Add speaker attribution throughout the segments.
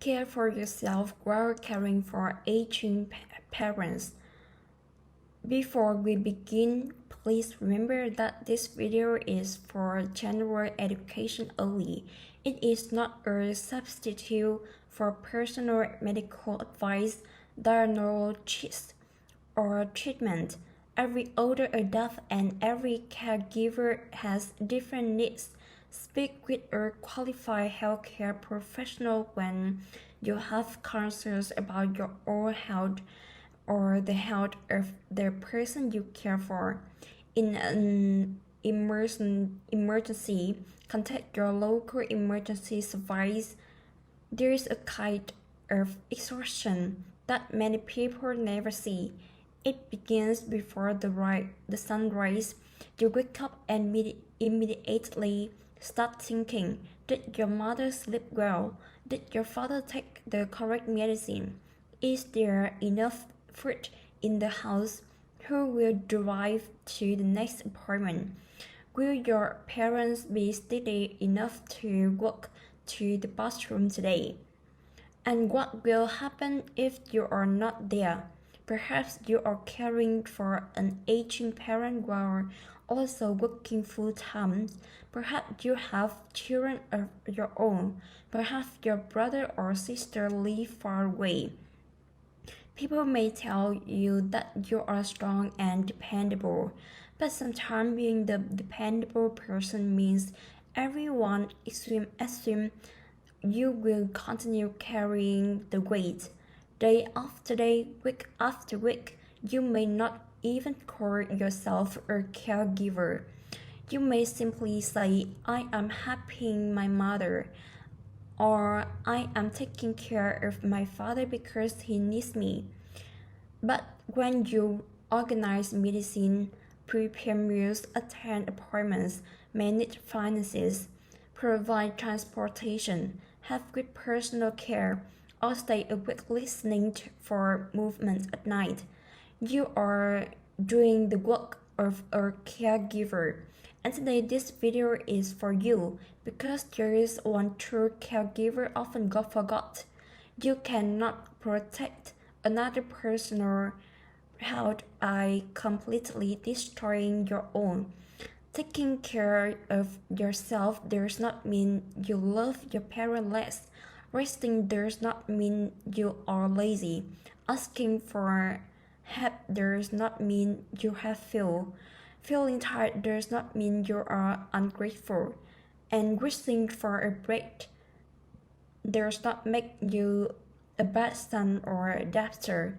Speaker 1: Care for yourself while caring for aging parents. Before we begin, please remember that this video is for general education only. It is not a substitute for personal medical advice, diagnosis, or treatment. Every older adult and every caregiver has different needs. Speak with a qualified healthcare professional when you have concerns about your own health or the health of the person you care for. In an emergency, contact your local emergency service. There is a kind of exhaustion that many people never see. It begins before the sun rises. You wake up and immediately start thinking, did your mother sleep well? Did your father take the correct medicine? Is there enough food in the house? Who will drive to the next appointment? Will your parents be steady enough to walk to the bathroom today? And what will happen if you are not there? Perhaps you are caring for an aging parent while also working full-time. Perhaps you have children of your own. Perhaps your brother or sister live far away. People may tell you that you are strong and dependable, but sometimes being the dependable person means everyone assumes you will continue carrying the weight. Day after day, week after week, you may not even call yourself a caregiver. You may simply say, I am helping my mother, or I am taking care of my father because he needs me. But when you organize medicine, prepare meals, attend appointments, manage finances, provide transportation, have good personal care, or stay awake listening for movements at night, you are doing the work of a caregiver. And today this video is for you because there is one true caregiver often got forgot. You cannot protect another person's health by completely destroying your own. Taking care of yourself does not mean you love your parent less. Resting does not mean you are lazy. Asking for help does not mean you have failed. Feeling tired does not mean you are ungrateful. And wishing for a break does not make you a bad son or a doctor.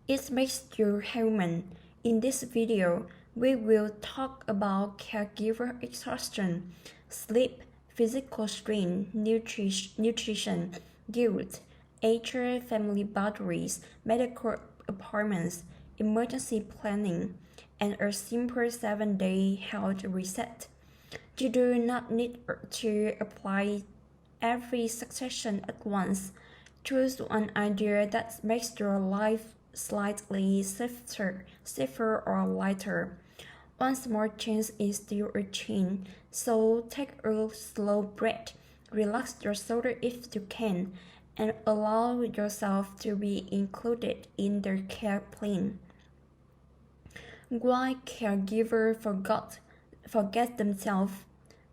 Speaker 1: It makes you human. In this video, we will talk about caregiver exhaustion, sleep, physical strain, nutrition, guilt, age, family boundaries, medical appointments, emergency planning, and a simple 7-day health reset. You do not need to apply every suggestion at once. Choose one idea that makes your life slightly safer or lighter. One small change is still a change, so take a slow breath, relax your shoulder if you can, and allow yourself to be included in their care plan. Why caregivers forget themselves?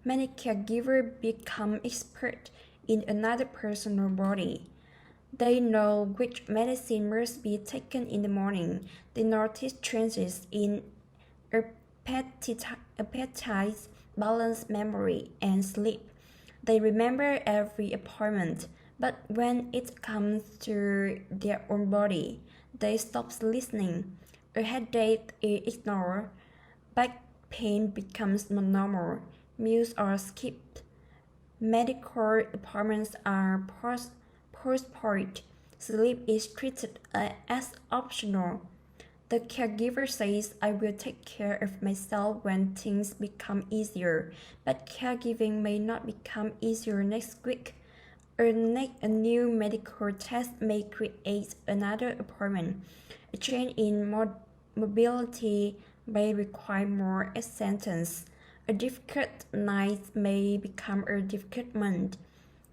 Speaker 1: Many caregivers become expert in another person's body. They know which medicine must be taken in the morning. They notice changes in appetite, balance, memory, and sleep. They remember every appointment, but when it comes to their own body, they stop listening. A headache is ignored. Back pain becomes normal. Meals are skipped. Medical appointments are postponed. Sleep is treated as optional. The caregiver says, I will take care of myself when things become easier, but caregiving may not become easier next week. A new medical test may create another appointment. A change in mobility may require more assistance. A difficult night may become a difficult month.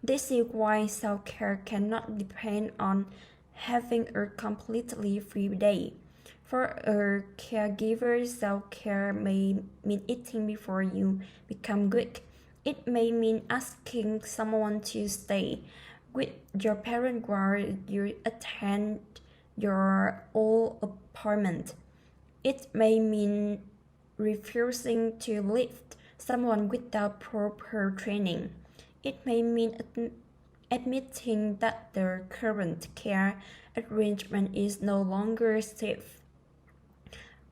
Speaker 1: This is why self-care cannot depend on having a completely free day. For a caregiver, self-care may mean eating before you become weak. It may mean asking someone to stay with your parent while you attend your old apartment. It may mean refusing to lift someone without proper training. It may mean admitting that the current care arrangement is no longer safe.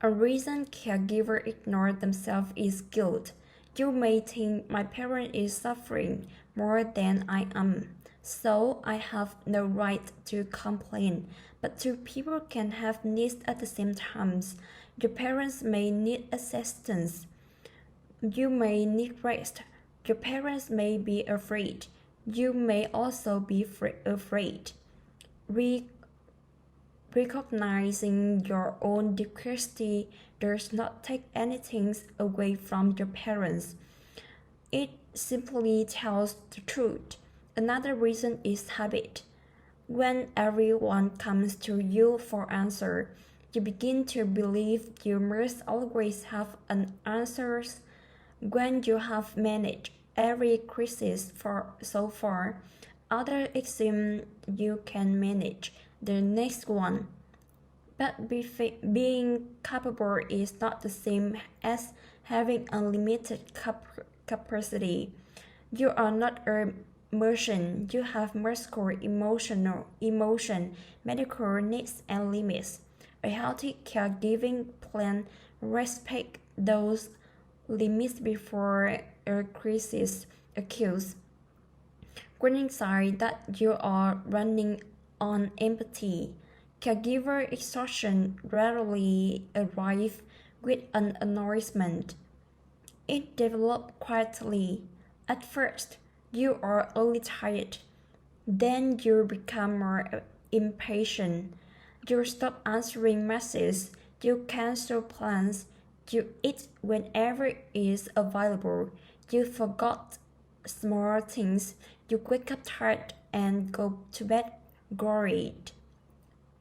Speaker 1: A reason caregivers ignore themselves is guilt. You may think my parent is suffering more than I am, so I have no right to complain. But two people can have needs at the same time. Your parents may need assistance. You may need rest. Your parents may be afraid. You may also be afraid. Recognizing your own difficulty does not take anything away from your parents. It simply tells the truth. Another reason is habit. When everyone comes to you for answer, you begin to believe you must always have an answer. When you have managed every crisis so far, others assume you can manage the next one. But being capable is not the same as having unlimited capacity. You are not a machine. You have muscular, emotion, medical needs, and limits. A healthy caregiving plan respects those limits before a crisis occurs. Recognizing that you are running on empty. Caregiver exhaustion rarely arrives with an announcement. It develops quietly. At first, you are only tired. Then you become more impatient. You stop answering messages. You cancel plans. You eat whenever it is available. You forgot small things. You wake up tired and go to bed worried.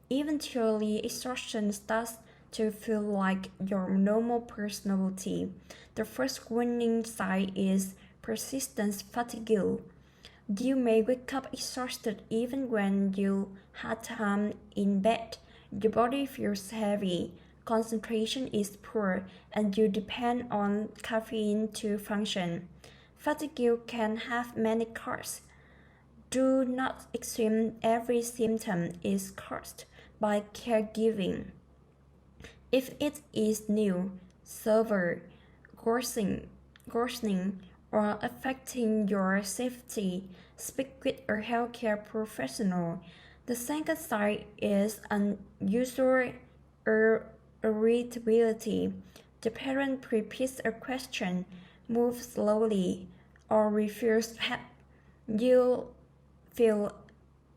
Speaker 1: Eventually, exhaustion starts to feel like your normal personality. The first warning sign is persistent fatigue. You may wake up exhausted even when you had time in bed. Your body feels heavy, concentration is poor, and you depend on caffeine to function. Fatigue can have many causes. Do not assume every symptom is caused by caregiving. If it is new, severe, worsening, or affecting your safety, speak with a healthcare professional. The second sign is unusual irritability. The parent repeats a question, moves slowly, or refuses help. You feel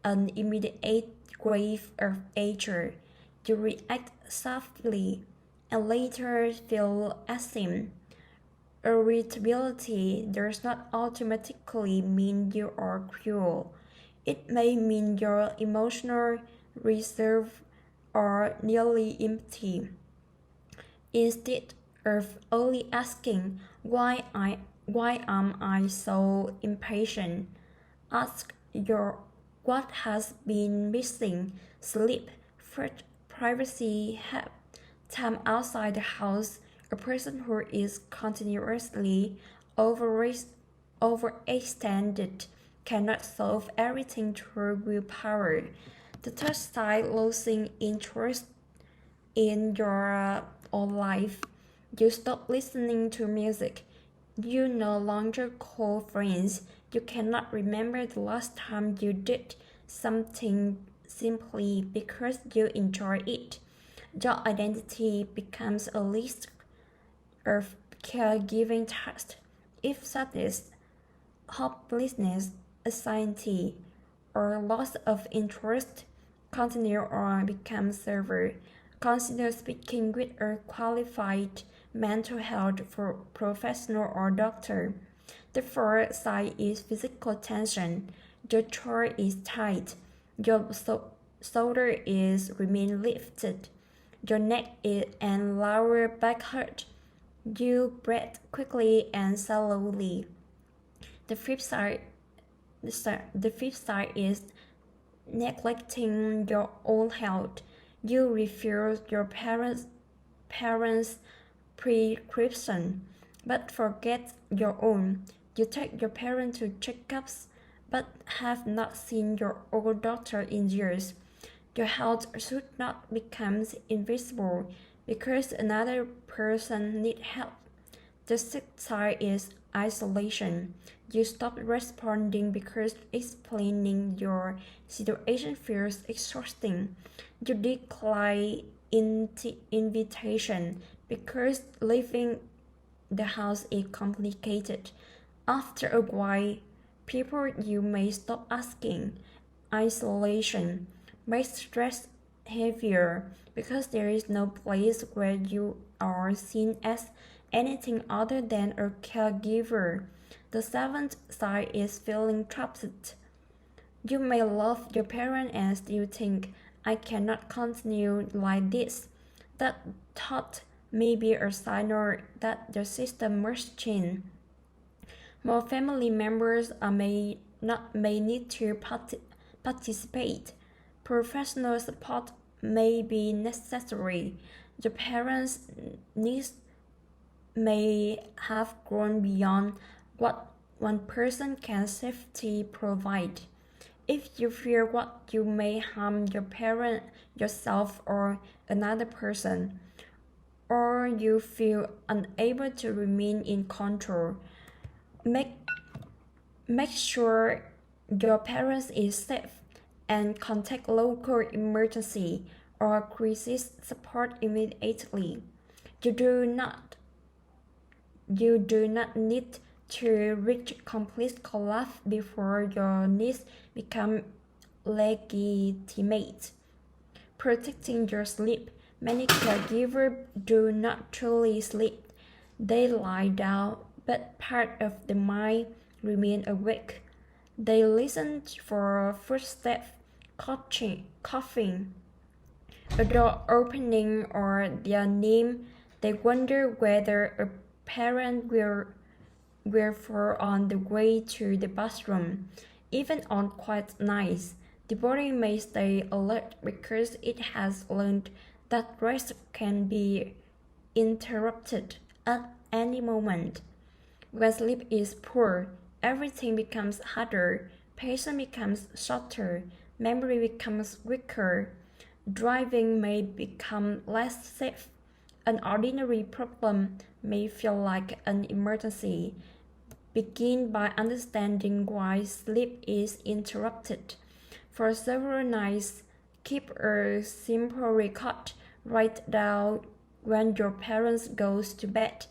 Speaker 1: an immediate wave of anger. You react softly and later feel ashamed. Irritability does not automatically mean you are cruel. It may mean your emotional reserve are nearly empty. Instead of only asking why am I so impatient, ask your what has been missing: sleep, food, privacy, help, time outside the house. A person who is continuously overextended cannot solve everything through willpower. The third sign, losing interest in your own life. You stop listening to music. You no longer call friends. You cannot remember the last time you did something simply because you enjoy it. Your identity becomes a list of caregiving tasks. If sadness, hopelessness, anxiety, or loss of interest continue or become severe, consider speaking with a qualified mental health professional or doctor. The first sign is physical tension. Your jaw is tight. Your shoulder is remain lifted. Your neck and lower back hurt. You breathe quickly and slowly. The fifth sign is neglecting your own health. You refuse your parents' prescription, but forget your own. You take your parents to checkups, but have not seen your old doctor in years. Your health should not become invisible because another person needs help. The sixth sign is isolation. You stop responding because explaining your situation feels exhausting. You decline invitation because leaving the house is complicated. After a while, people you may stop asking. Isolation makes stress heavier because there is no place where you are seen as anything other than a caregiver. The seventh sign is feeling trapped. You may love your parent and still think, I cannot continue like this. That thought may be a sign that the system must change. More family members may need to participate. Professional support may be necessary. The parents' needs may have grown beyond what one person can safely provide. If you fear what you may harm your parent, yourself, or another person, or you feel unable to remain in control, make sure your parents is safe and contact local emergency or crisis support immediately. You do not need to reach complete collapse before your needs become legitimate. Protecting your sleep. Many caregivers do not truly sleep. They lie down, but part of the mind remains awake. They listen for footsteps, coughing, a door opening, or their name. They wonder whether a parent will fall on the way to the bathroom. Even on quiet nights, the body may stay alert because it has learned that rest can be interrupted at any moment. When sleep is poor, everything becomes harder, patience becomes shorter, memory becomes weaker, driving may become less safe. An ordinary problem may feel like an emergency. Begin by understanding why sleep is interrupted. For several nights, keep a simple record. Write down when your parents goes to bed,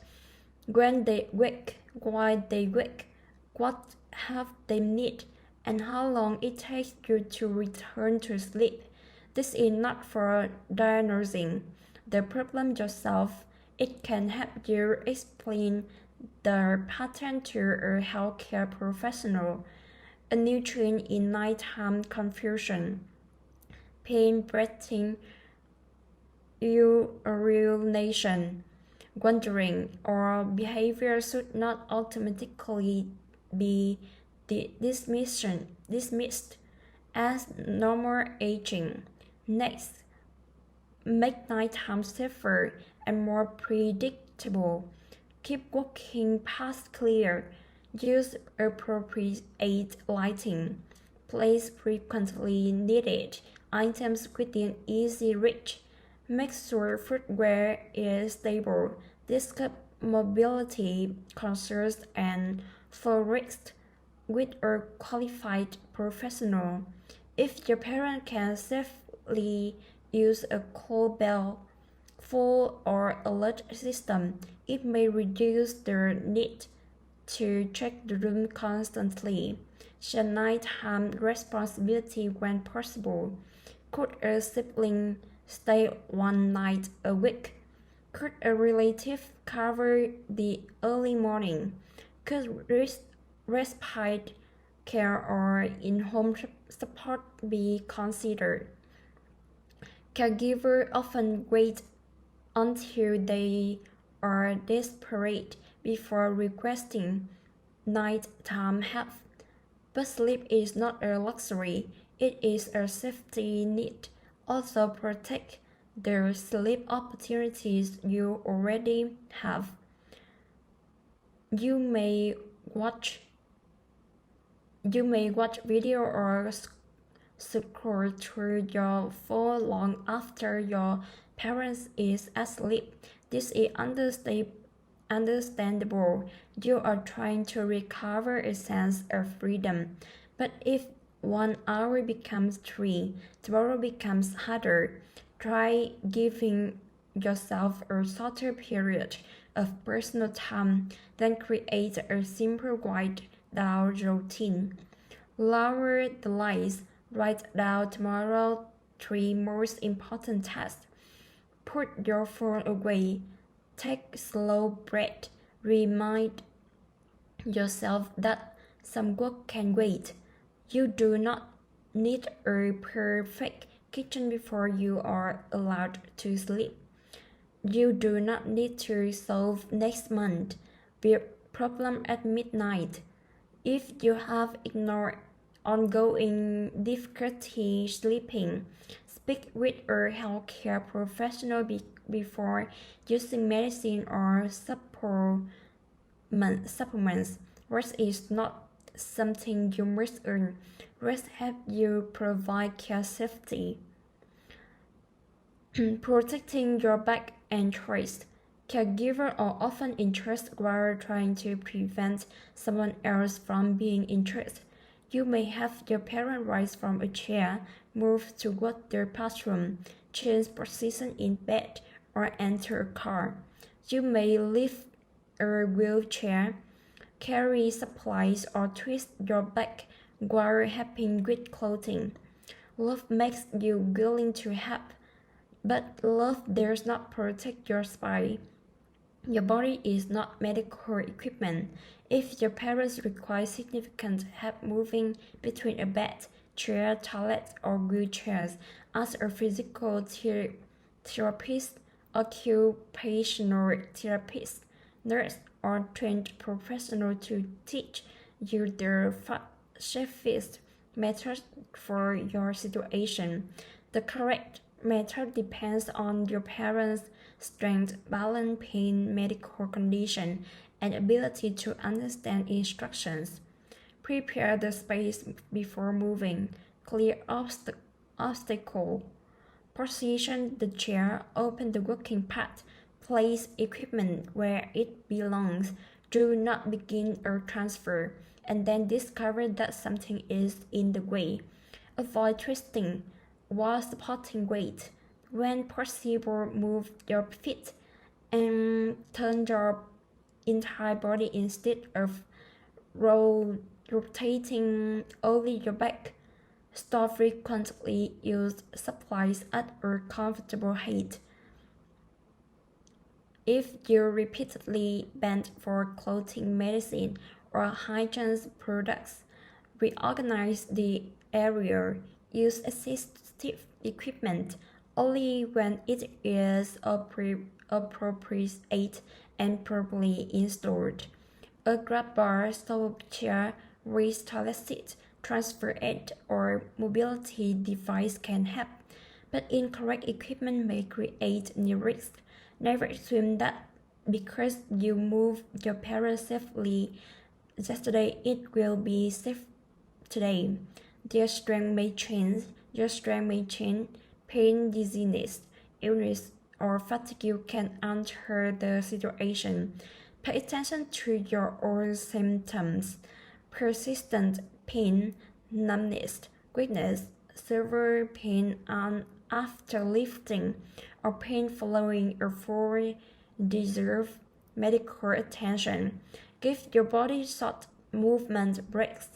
Speaker 1: when they wake, why they wake, what have they need, and how long it takes you to return to sleep. This is not for diagnosing the problem yourself. It can help you explain the pattern to a healthcare professional. A nutrient in nighttime confusion, pain, breathing, urination, wandering, or behavior should not automatically be dismissed as normal aging. Next, make nighttime safer and more predictable. Keep walking paths clear. Use appropriate lighting. Place frequently needed items within easy reach. Make sure footwear is stable. Discuss mobility concerns and for risk with a qualified professional. If your parent can safely use a call bell, full or alert system, it may reduce their need to check the room constantly. Share nighttime responsibility when possible. Could a sibling stay one night a week? Could a relative cover the early morning? Could respite care or in-home support be considered? Caregivers often wait until they are desperate before requesting nighttime help. But sleep is not a luxury, it is a safety net. Also protect the sleep opportunities you already have. You may watch video or scroll through your phone long after your parents is asleep. This is understandable. You are trying to recover a sense of freedom. But if 1 hour becomes 3, tomorrow becomes harder. Try giving yourself a shorter period of personal time, then create a simple wind-down routine. Lower the lights. Write down tomorrow's 3 most important tasks. Put your phone away. Take slow breath. Remind yourself that some work can wait. You do not need a perfect kitchen before you are allowed to sleep. You do not need to solve next month's problem at midnight. If you have ignored ongoing difficulty sleeping, speak with a healthcare professional before using medicine or supplements. Rest is not something you must earn. Rest helps you provide care safety. Protecting your back and chest. Caregivers are often interested while trying to prevent someone else from being interested. You may have your parent rise from a chair, move toward their bathroom, change position in bed, or enter a car. You may lift a wheelchair, carry supplies, or twist your back while helping with clothing. Love makes you willing to help, but love does not protect your spine. Your body is not medical equipment. If your parents require significant help moving between a bed, chair, toilet, or wheelchairs, ask a physical therapist, occupational therapist, nurse, or trained professional to teach you the safest method for your situation. The correct method depends on your parents' strength, balance, pain, medical condition, and ability to understand instructions. Prepare the space before moving. Clear obstacle. Position the chair. Open the working path. Place equipment where it belongs. Do not begin or transfer, and then discover that something is in the way. Avoid twisting while supporting weight. When possible, move your feet and turn your entire body instead of rotating only your back. Store frequently used supplies at a comfortable height. If you repeatedly bend for clothing, medicine, or hygiene products, reorganize the area. Use assistive equipment only when it is appropriate and properly installed. A grab bar, stove chair, raised toilet seat, transfer aid, or mobility device can help, but incorrect equipment may create new risks. Never assume that because you moved your parents safely yesterday, it will be safe today. Their strength may change, your strength may change. Pain, dizziness, illness, or fatigue can alter the situation. Pay attention to your own symptoms. Persistent pain, numbness, weakness, severe pain after lifting, or pain following a fall deserve medical attention. Give your body short movement breaks.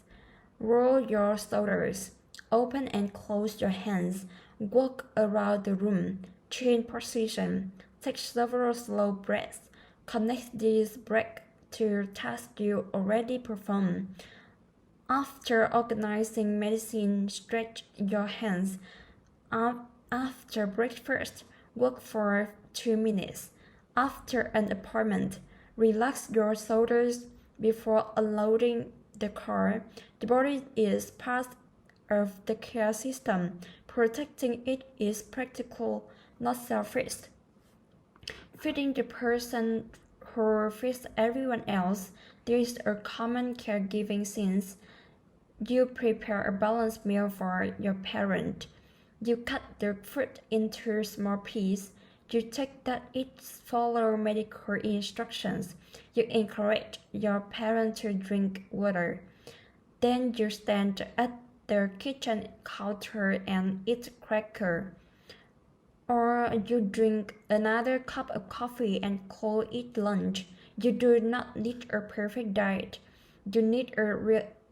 Speaker 1: Roll your shoulders. Open and close your hands. Walk around the room. Change position. Take several slow breaths. Connect these breaths to tasks you already perform. After organizing medicine, stretch your hands. After breakfast, walk for 2 minutes. After an appointment, relax your shoulders before unloading the car. The body is part of the care system. Protecting it is practical, not selfish. Feeding the person who feeds everyone else, there is a common caregiving sense. You prepare a balanced meal for your parent. You cut the fruit into small pieces. You check that it follows medical instructions. You encourage your parent to drink water. Then you stand at the kitchen counter and eat cracker. Or you drink another cup of coffee and call it lunch. You do not need a perfect diet. You need a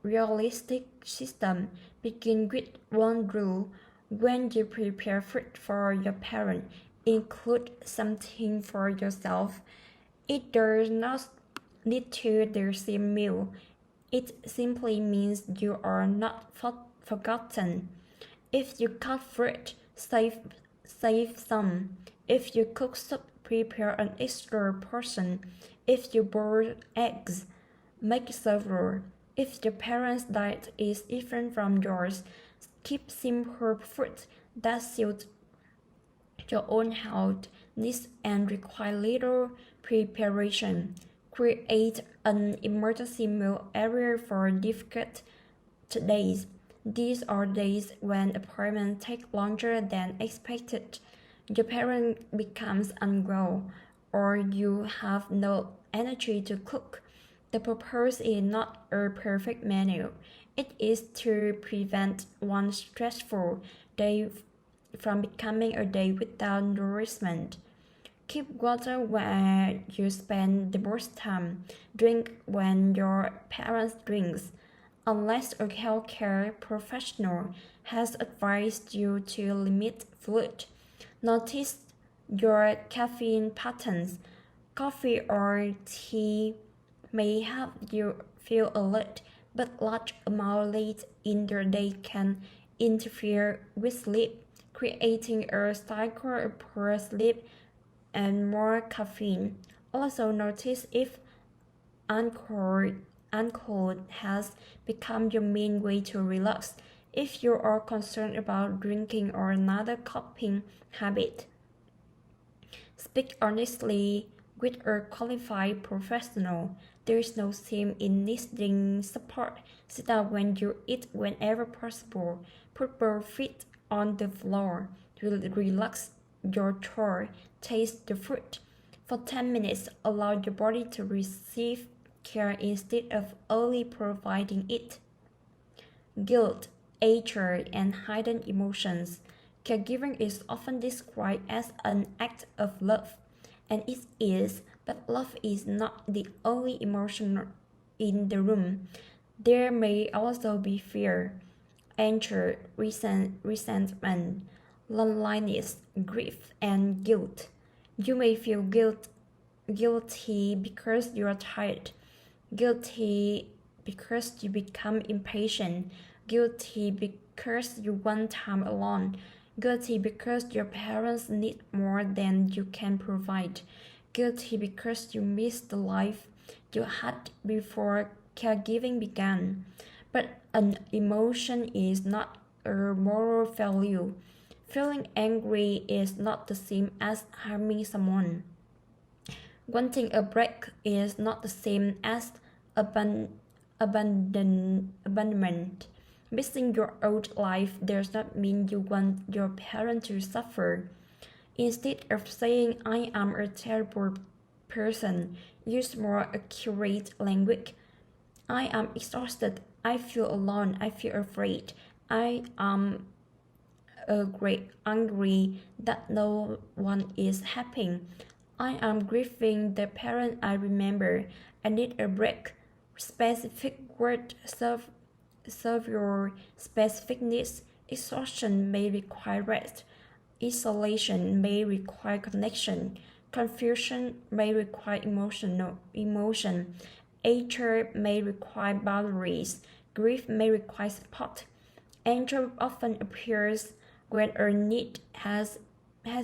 Speaker 1: realistic system. Begin with one rule. When you prepare food for your parent, include something for yourself. It does not need to be the same meal. It simply means you are not forgotten. If you cut fruit, save some. If you cook soup, prepare an extra portion. If you boil eggs, make several. If your parents' diet is different from yours, keep simple food that suits your own health needs and require little preparation. Create an emergency meal area for difficult days. These are days when appointments take longer than expected. Your parent becomes unwell, or you have no energy to cook. The purpose is not a perfect menu. It is to prevent one stressful day from becoming a day without nourishment. Keep water where you spend the most time. Drink when your parents drinks. Unless a healthcare professional has advised you to limit fluid, notice your caffeine patterns. Coffee or tea may have you feel alert, but large amount late in the day can interfere with sleep, creating a cycle of poor sleep and more caffeine. Also notice if alcohol has become your main way to relax. If you are concerned about drinking or another coping habit, speak honestly with a qualified professional. There is no shame in needing support. Sit down when you eat whenever possible. Put both feet on the floor. Relax your jaw. Taste the food. For 10 minutes, allow your body to receive care instead of only providing it. Guilt, anger, and hidden emotions. Caregiving is often described as an act of love, and it is, but love is not the only emotion in the room. There may also be fear, anger, resentment, loneliness, grief, and guilt. You may feel guilty because you are tired, guilty because you become impatient, guilty because you want time alone, guilty because your parents need more than you can provide, guilty because you miss the life you had before caregiving began. But an emotion is not a moral value. Feeling angry is not the same as harming someone. Wanting a break is not the same as abandonment. Missing your old life does not mean you want your parent to suffer. Instead of saying, I am a terrible person, use more accurate language. I am exhausted. I feel alone. I feel afraid. I am angry that no one is happy. I am grieving the parent I remember. I need a break. Specific words serve your specific needs. Exhaustion may require rest. Isolation may require connection. Confusion may require emotion. Anger may require boundaries. Grief may require support. Anger often appears when a need has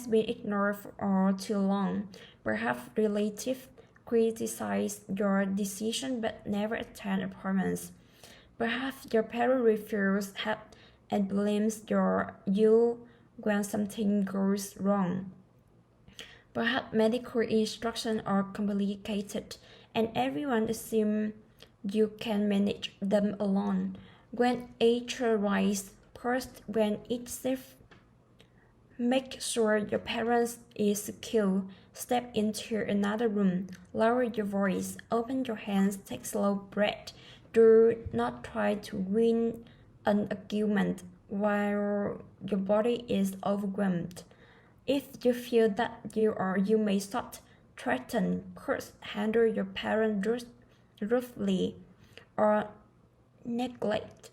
Speaker 1: been ignored for too long. Perhaps relatives criticize your decision but never attend appointments. Perhaps your parent refuses help and blames you when something goes wrong. Perhaps medical instructions are complicated and everyone assumes you can manage them alone. When age rises, first when it's safe, make sure your parents is secure. Step into another room, lower your voice, open your hands, take slow breath. Do not try to win an argument while your body is overwhelmed. If you feel that you may start, threaten, curse, handle your parent roughly, or neglect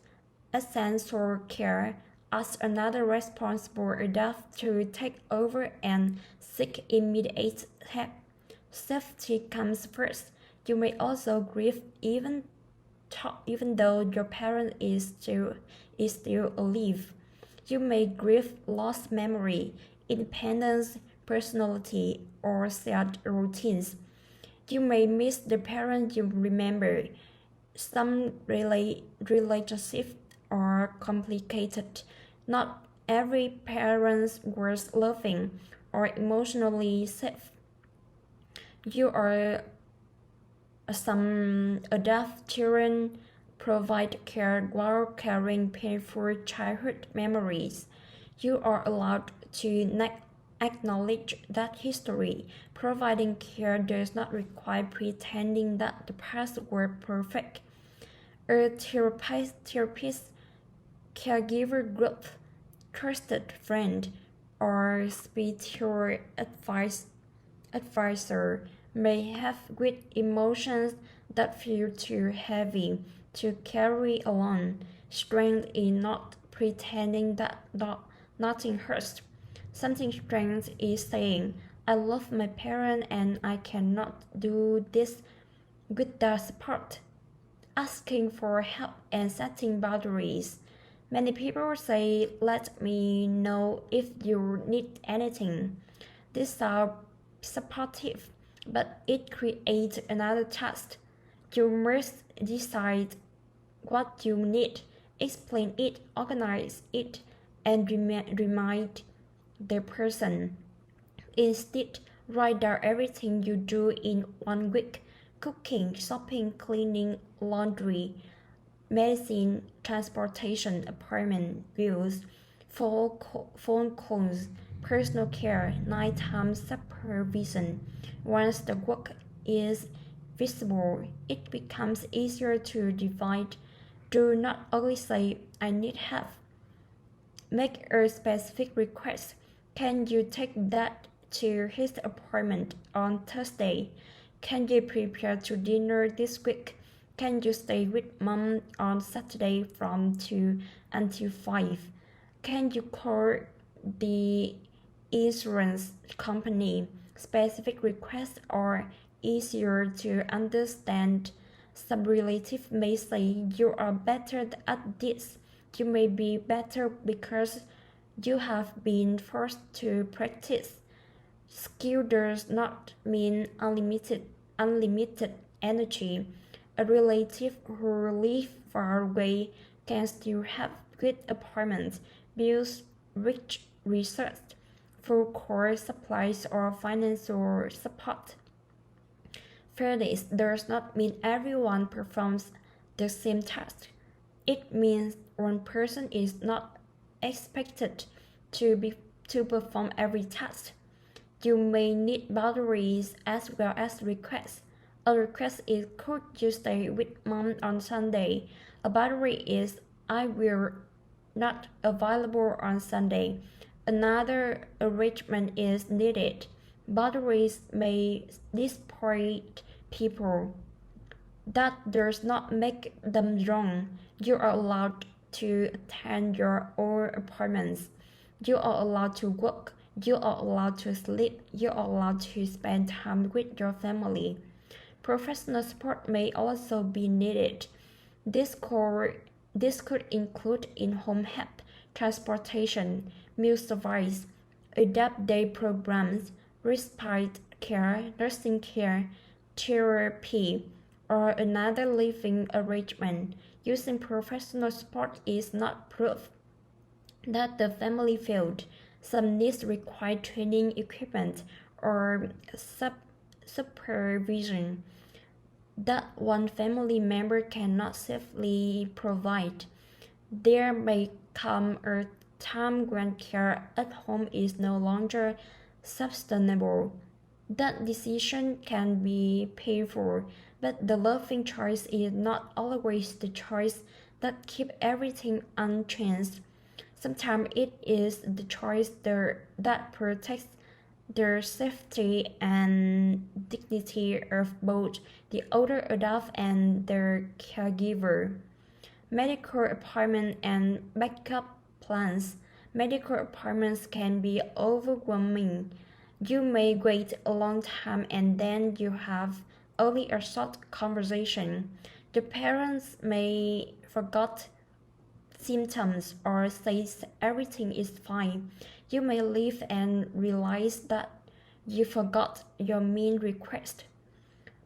Speaker 1: essential care, ask another responsible adult to take over and seek immediate help. Safety comes first. You may also grieve even though your parent is still alive. You may grieve lost memory, independence, personality, or shared routines. You may miss the parent you remember. Some relationships are complicated. Not every parent was loving or emotionally safe. You are some adult children provide care while carrying painful childhood memories. You are allowed to acknowledge that history. Providing care does not require pretending that the past were perfect. A therapist, caregiver group, trusted friend, or spiritual advisor may have with emotions that feel too heavy to carry alone. Strength is not pretending that nothing hurts. Something strength is saying, I love my parent and I cannot do this without support. Asking for help and setting boundaries. Many people say, let me know if you need anything. This sounds supportive, but it creates another task. You must decide what you need, explain it, organize it, and remind the person. Instead, write down everything you do in 1 week: cooking, shopping, cleaning, laundry, medicine, transportation, apartment bills, phone calls, personal care, nighttime supervision. Once the work is visible, it becomes easier to divide. Do not always say, I need help. Make a specific request. Can you take that to his appointment on Thursday? Can you prepare to dinner this week? Can you stay with mom on Saturday from 2 until 5? Can you call the insurance company? Specific requests are easier to understand. Some relatives may say you are better at this. You may be better because you have been forced to practice. Skill does not mean unlimited energy. A relative who lives far away can still have good appointments, bills, rich research, full course supplies, or financial support. Fairness does not mean everyone performs the same task. It means one person is not expected to perform every task. You may need boundaries as well as requests. A request is, could you stay with mom on Sunday? A boundary is, I will not available on Sunday. Another arrangement is needed. Boundaries may disappoint people. That does not make them wrong. You are allowed to attend your own appointments. You are allowed to work. You are allowed to sleep. You are allowed to spend time with your family. Professional support may also be needed. This could include in-home help, transportation, meal service, adapt day programs, respite care, nursing care, therapy, or another living arrangement. Using professional support is not proof that the family failed. Some needs require training, equipment, or supervision that one family member cannot safely provide. There may come a time when care at home is no longer sustainable. That decision can be painful, but the loving choice is not always the choice that keeps everything unchanged. Sometimes it is the choice that protects the safety and dignity of both the older adult and their caregiver. Medical appointments and backup plans. Medical appointments can be overwhelming. You may wait a long time and then you have only a short conversation. The parents may forget symptoms or says everything is fine. You may leave and realize that you forgot your main request.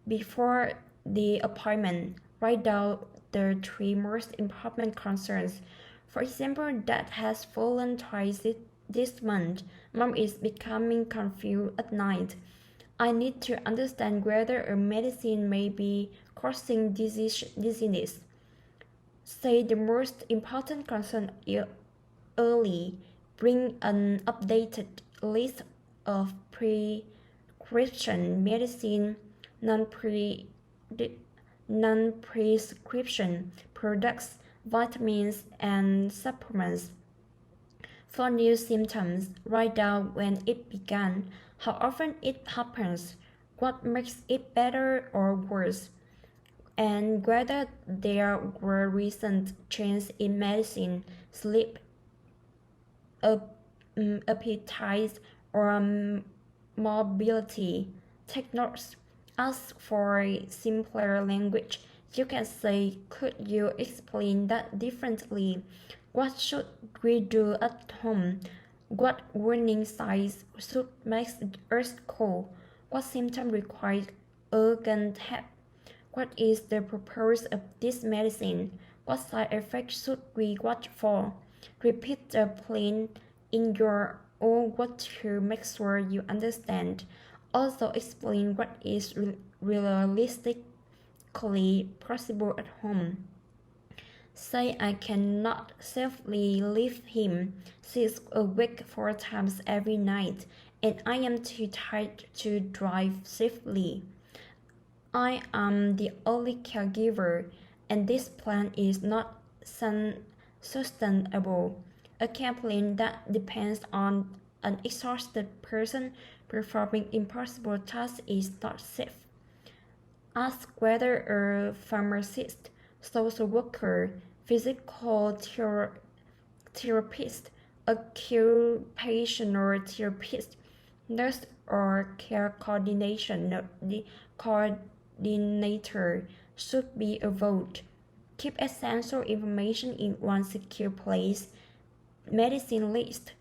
Speaker 1: Before the appointment, write down the three most important concerns. For example, Dad has fallen twice this month. Mom is becoming confused at night. I need to understand whether a medicine may be causing dizziness. Say the most important concern early. Bring an updated list of prescription medicine, non-prescription products, vitamins, and supplements. For new symptoms, write down when it began, how often it happens, what makes it better or worse, and whether there were recent changes in medicine, sleep, appetite, or mobility. Take notes. Ask for simpler language. You can say, could you explain that differently? What should we do at home? What warning signs should make us call? What symptom requires urgent help? What is the purpose of this medicine? What side effects should we watch for? Repeat the plan in your own words to make sure you understand. Also explain what is realistically possible at home. Say I cannot safely leave him. She's awake 4 times every night, and I am too tired to drive safely. I am the only caregiver, and this plan is not sustainable. A care plan that depends on an exhausted person performing impossible tasks is not safe. Ask whether a pharmacist, social worker, physical therapist, occupational therapist, nurse, or care coordinator should be involved. Keep essential information in one secure place. Medicine list,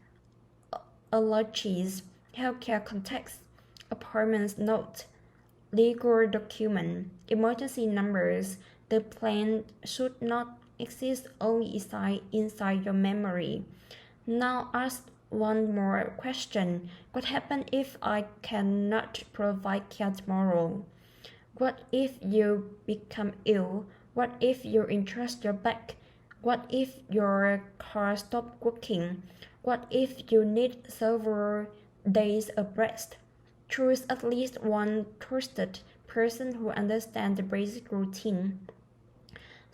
Speaker 1: allergies, healthcare contacts, appointments note, legal document, emergency numbers. The plan should not exist only inside your memory. Now ask one more question. What happens if I cannot provide care tomorrow? What if you become ill? What if you injure your back? What if your car stops working? What if you need several days of rest? Choose at least one trusted person who understands the basic routine.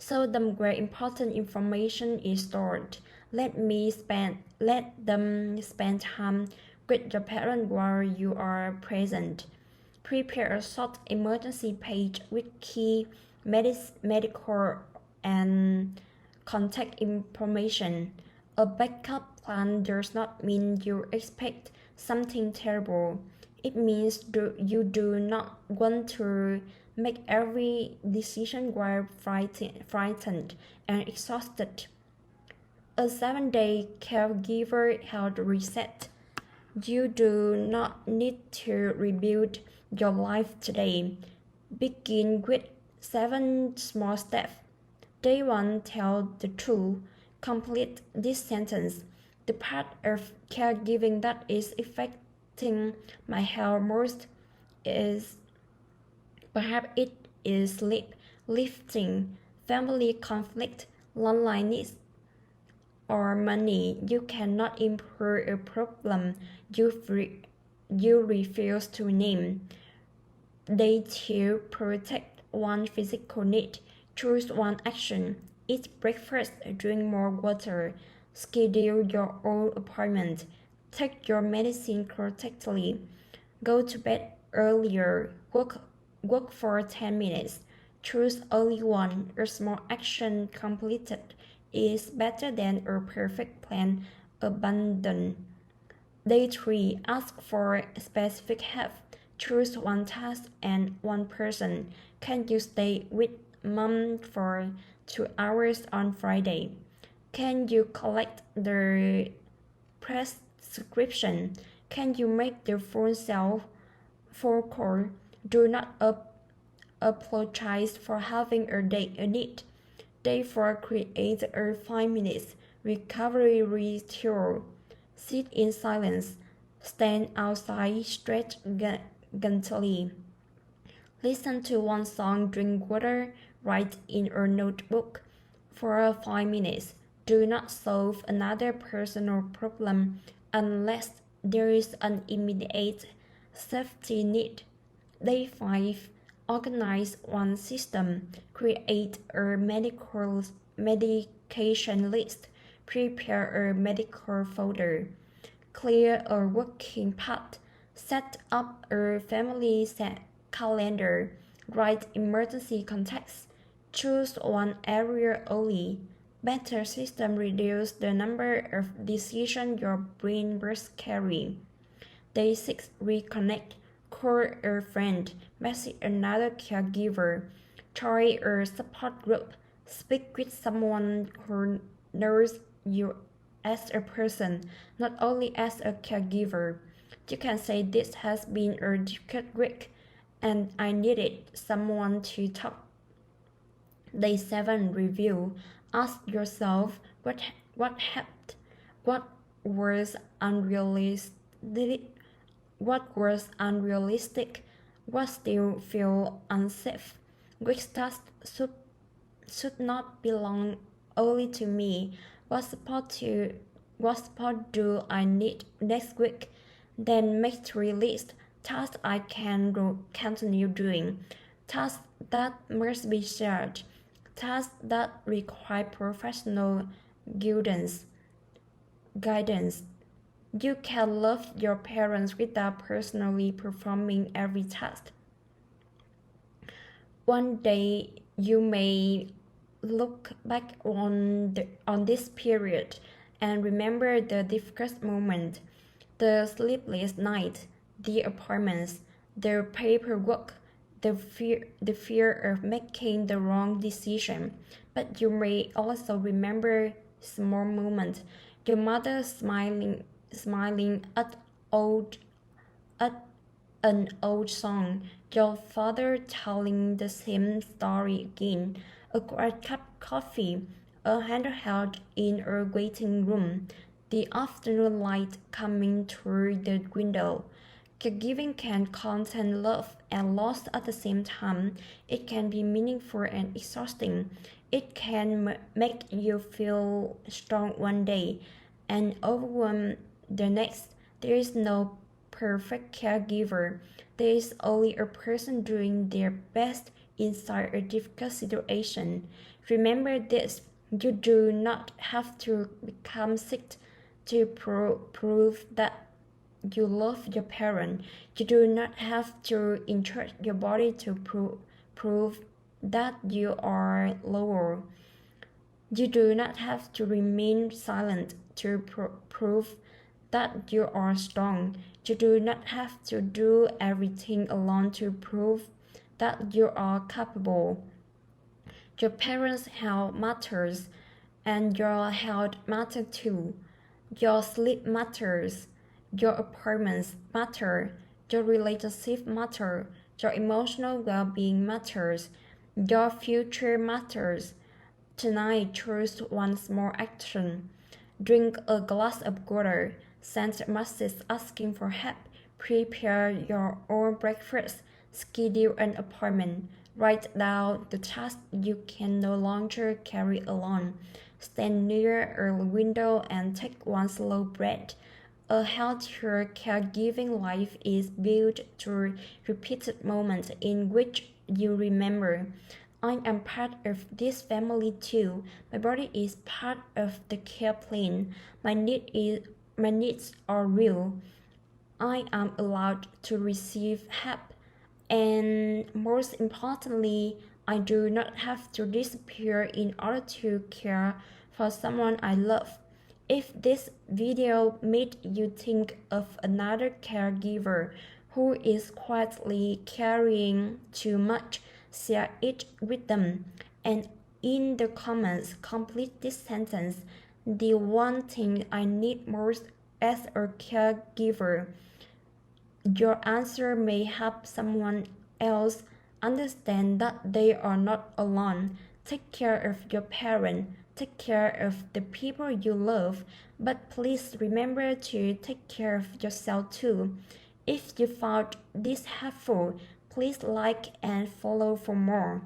Speaker 1: Show them where important information is stored. Let them spend time with your parent while you are present. Prepare a short emergency page with key medical and contact information. A backup plan does not mean you expect something terrible. It means you do not want to make every decision while frightened and exhausted. A 7-day caregiver health reset. You do not need to rebuild your life today. Begin with 7 small steps. Day 1, tell the truth. Complete this sentence. The part of caregiving that is affecting my health most is perhaps it is sleep, lifting, family conflict, loneliness, or money. You cannot improve a problem you refuse to name. Day 2, protect one physical need. Choose one action. Eat breakfast, drink more water. Schedule your own appointment. Take your medicine correctly. Go to bed earlier. Work for 10 minutes. Choose only one. A small action completed is better than a perfect plan abandoned. Day 3, ask for specific help. Choose one task and one person. Can you stay with mom for 2 hours on Friday? Can you collect the prescription? Can you make the phone call? Do not apologize for having a need. Day 4, create a 5 minutes recovery ritual. Sit in silence. Stand outside, stretch gently. Listen to one song, drink water, write in a notebook. For 5 minutes, do not solve another personal problem unless there is an immediate safety need. Day 5, organize one system. Create a medication list. Prepare a medical folder. Clear a working path. Set up a family calendar. Write emergency contacts. Choose one area only. Better system reduce the number of decisions your brain must carry. Day 6, reconnect. Call a friend. Message another caregiver. Join a support group. Speak with someone who knows you as a person, not only as a caregiver. You can say this has been a difficult week and I needed someone to talk. Day 7, review. Ask yourself what happened, what was unrealistic, what still feel unsafe, which tasks should not belong only to me. What support do I need next week? Then make 3 lists. Tasks I can continue doing. Tasks that must be shared. Tasks that require professional guidance. You can love your parents without personally performing every task. One day you may look back on this period and remember the difficult moment, the sleepless night, the appointments, the paperwork, the fear of making the wrong decision. But you may also remember small moments, your mother smiling at an old song, your father telling the same story again, a quiet cup of coffee, a hand held in a waiting room, the afternoon light coming through the window. Caregiving can contain love and loss at the same time. It can be meaningful and exhausting. It can make you feel strong one day and overwhelmed the next. There is no perfect caregiver. There is only a person doing their best inside a difficult situation. Remember this, you do not have to become sick to prove that you love your parent. You do not have to injure your body to prove that you are lower. You do not have to remain silent to prove that you are strong. You do not have to do everything alone to prove that you are capable. Your parents' health matters, and your health matters too. Your sleep matters. Your appointments matter. Your relationship matter. Your emotional well-being matters. Your future matters. Tonight, choose one small action. Drink a glass of water. Send a message asking for help. Prepare your own breakfast. Schedule an appointment. Write down the tasks you can no longer carry alone. Stand near a window and take one slow breath. A healthier caregiving life is built through repeated moments in which you remember, I am part of this family too. My body is part of the care plan. My needs are real. I am allowed to receive help. And most importantly, I do not have to disappear in order to care for someone I love. If this video made you think of another caregiver who is quietly carrying too much, share it with them. And in the comments, complete this sentence. The one thing I need most as a caregiver. Your answer may help someone else understand that they are not alone. Take care of your parent, take care of the people you love, but please remember to take care of yourself too. If you found this helpful, please like and follow for more.